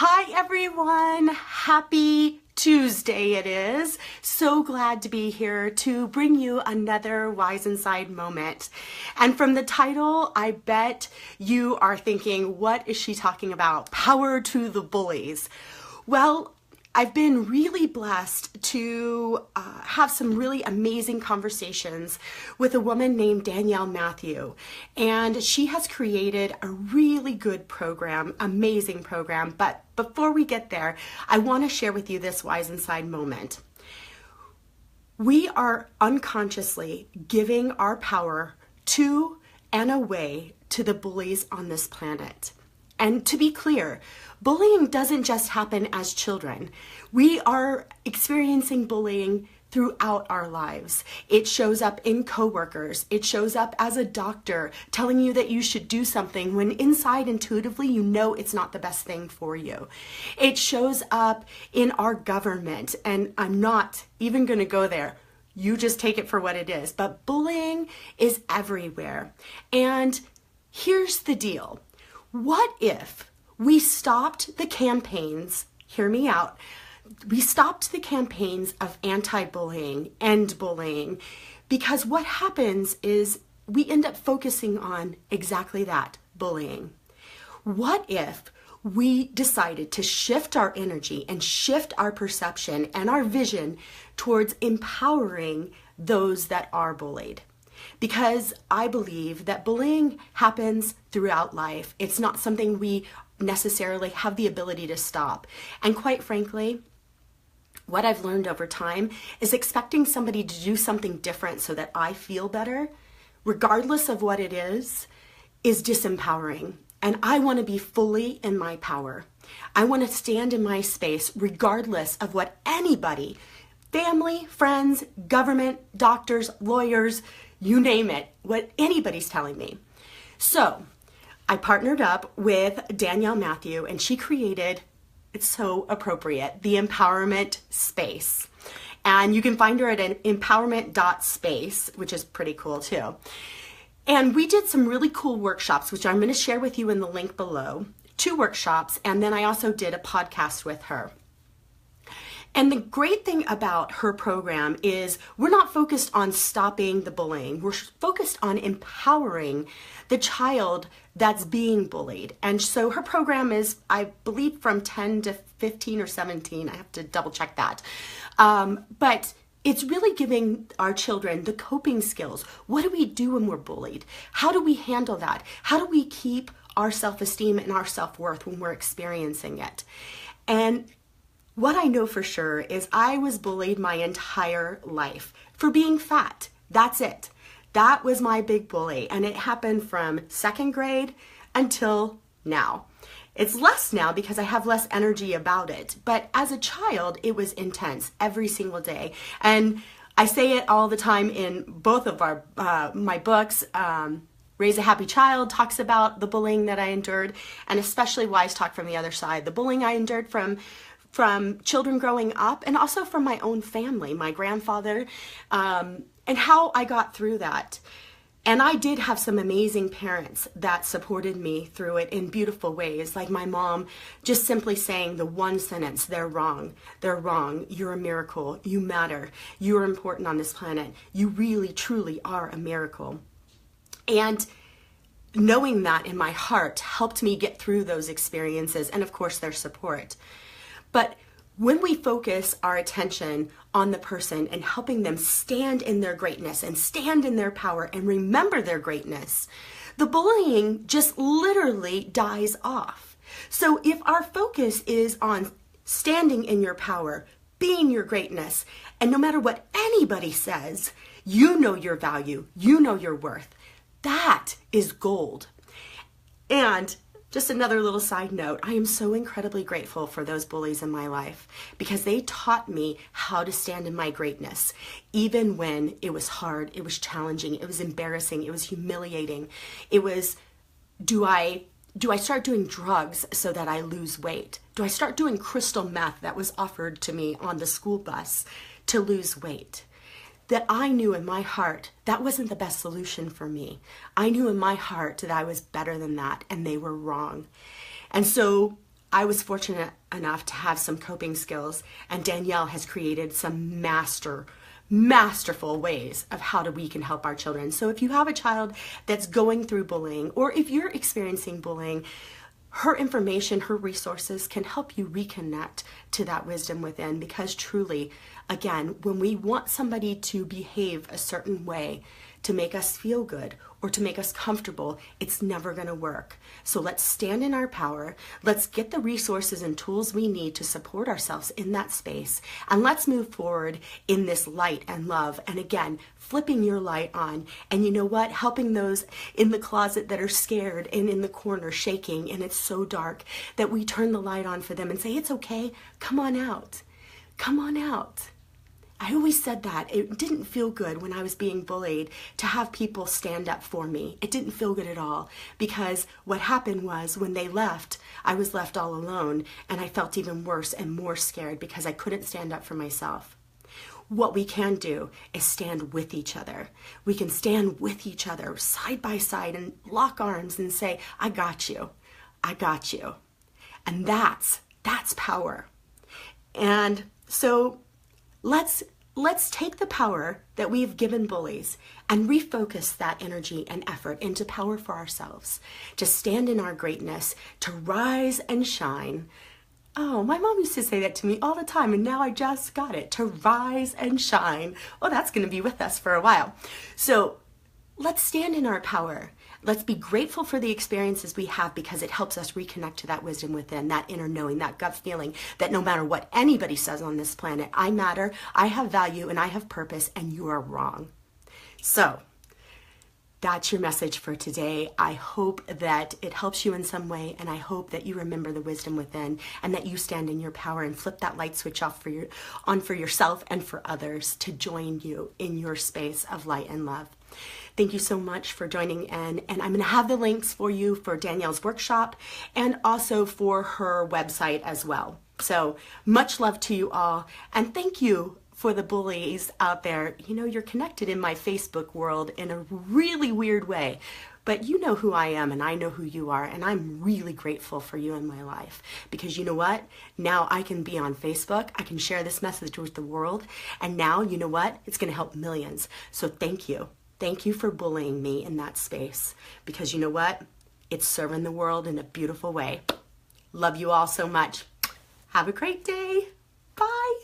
Hi everyone, happy Tuesday it is. So glad to be here to bring you another Wise Inside Moment. And from the title, I bet you are thinking, what is she talking about? Power to the bullies. Well, I've been really blessed to have some really amazing conversations with a woman named Danielle Matthew. And she has created a really good program, amazing program. But before we get there, I want to share with you this Wise Inside moment. We are unconsciously giving our power to and away to the bullies on this planet. And to be clear, bullying doesn't just happen as children. We are experiencing bullying throughout our lives. It shows up in coworkers. It shows up as a doctor telling you that you should do something when inside intuitively you know it's not the best thing for you. It shows up in our government, and I'm not even going to go there. You just take it for what it is. But bullying is everywhere. And here's the deal. What if we stopped the campaigns, hear me out, we stopped the campaigns of anti-bullying, end bullying, because what happens is we end up focusing on exactly that, bullying. What if we decided to shift our energy and shift our perception and our vision towards empowering those that are bullied? Because I believe that bullying happens throughout life. It's not something we necessarily have the ability to stop. And quite frankly, what I've learned over time is expecting somebody to do something different so that I feel better, regardless of what it is disempowering. And I want to be fully in my power. I want to stand in my space regardless of what anybody, family, friends, government, doctors, lawyers, you name it, what anybody's telling me. So I partnered up with Danielle Matthew, and she created, it's so appropriate, the Empowerment Space. And you can find her at an empowerment.space, which is pretty cool too. And we did some really cool workshops, which I'm going to share with you in the link below. 2 workshops, and then I also did a podcast with her. And the great thing about her program is we're not focused on stopping the bullying. We're focused on empowering the child that's being bullied. And so her program is, I believe, from 10 to 15 or 17. I have to double check that. But it's really giving our children the coping skills. What do we do when we're bullied? How do we handle that? How do we keep our self-esteem and our self-worth when we're experiencing it? And what I know for sure is I was bullied my entire life for being fat. That's it. That was my big bully. And it happened from 2nd grade until now. It's less now because I have less energy about it. But as a child, it was intense every single day. And I say it all the time in both of my books. Raise a Happy Child talks about the bullying that I endured, and especially Wise Talk from the Other Side. The bullying I endured from children growing up, and also from my own family, my grandfather, and how I got through that. And I did have some amazing parents that supported me through it in beautiful ways, like my mom just simply saying the one sentence, they're wrong, you're a miracle, you matter, you're important on this planet, you really, truly are a miracle. And knowing that in my heart helped me get through those experiences, and of course their support. But when we focus our attention on the person and helping them stand in their greatness and stand in their power and remember their greatness, the bullying just literally dies off. So if our focus is on standing in your power, being your greatness, and no matter what anybody says, you know your value, you know your worth, that is gold. And just another little side note, I am so incredibly grateful for those bullies in my life because they taught me how to stand in my greatness, even when it was hard, it was challenging, it was embarrassing, it was humiliating. It was, do I start doing drugs so that I lose weight? Do I start doing crystal meth that was offered to me on the school bus to lose weight? That I knew in my heart that wasn't the best solution for me. I knew in my heart that I was better than that, and they were wrong. And so I was fortunate enough to have some coping skills, and Danielle has created some masterful ways of we can help our children. So if you have a child that's going through bullying, or if you're experiencing bullying, her information, her resources can help you reconnect to that wisdom within, because truly, again, when we want somebody to behave a certain way to make us feel good or to make us comfortable, it's never going to work. So let's stand in our power. Let's get the resources and tools we need to support ourselves in that space. And let's move forward in this light and love. And again, flipping your light on. And you know what? Helping those in the closet that are scared and in the corner shaking and it's so dark, that we turn the light on for them and say, it's okay. Come on out. Come on out. I always said that. It didn't feel good when I was being bullied to have people stand up for me. It didn't feel good at all, because what happened was when they left, I was left all alone, and I felt even worse and more scared because I couldn't stand up for myself. What we can do is stand with each other. We can stand with each other side by side and lock arms and say, I got you. I got you. And that's power. And so let's take the power that we've given bullies and refocus that energy and effort into power for ourselves, to stand in our greatness, to rise and shine. Oh, my mom used to say that to me all the time, and now I just got it, to rise and shine. Well, that's going to be with us for a while. So let's stand in our power. Let's be grateful for the experiences we have, because it helps us reconnect to that wisdom within, that inner knowing, that gut feeling that no matter what anybody says on this planet, I matter, I have value, and I have purpose, and you are wrong. So that's your message for today. I hope that it helps you in some way, and I hope that you remember the wisdom within, and that you stand in your power and flip that light switch on for yourself and for others to join you in your space of light and love. Thank you so much for joining in, and I'm going to have the links for you for Danielle's workshop and also for her website as well. So much love to you all, and thank you for the bullies out there. You know, you're connected in my Facebook world in a really weird way, but you know who I am and I know who you are, and I'm really grateful for you in my life, because you know what? Now I can be on Facebook, I can share this message with the world, and now you know what? It's going to help millions. So thank you. Thank you for bullying me in that space, because you know what? It's serving the world in a beautiful way. Love you all so much. Have a great day. Bye.